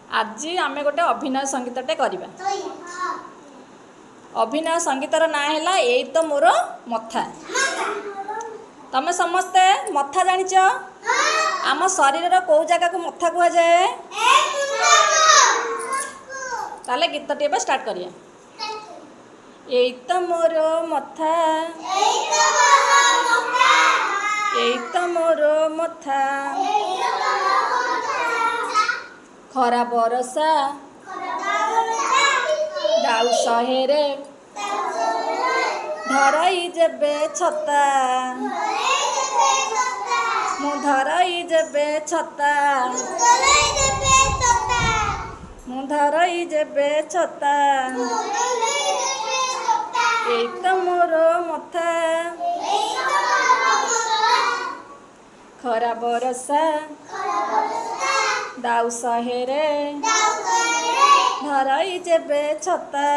आज आम गोटे अभिनय संगीतटे करवा। अभिनय संगीतर ना है एई तो मोर मथा। तमे समस्ते मथा जानिच? आम शरीर कौ जगह को मथा कह जाए? ताले गीतटी एबे स्टार्ट करिया। एई तो मोर मथा, एई तो मोर मथा, खरा बरसा दाउ सहेरे धरई जेबे छता, मु धरई जेबे छता, मु धरई जेबे छता, एई तो मोर मथा, खरा बरसा दाउ सहेरे धरई जेबे छता,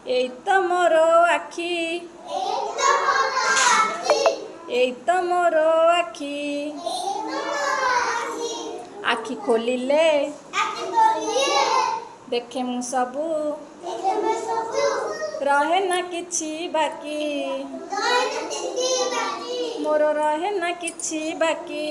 एई तो मोर आखि, एई तो मोर आखि, आखि खोलिले देखे मु सबू, रहे ना किछि बाकी, मोर रहे ना किछि बाकी,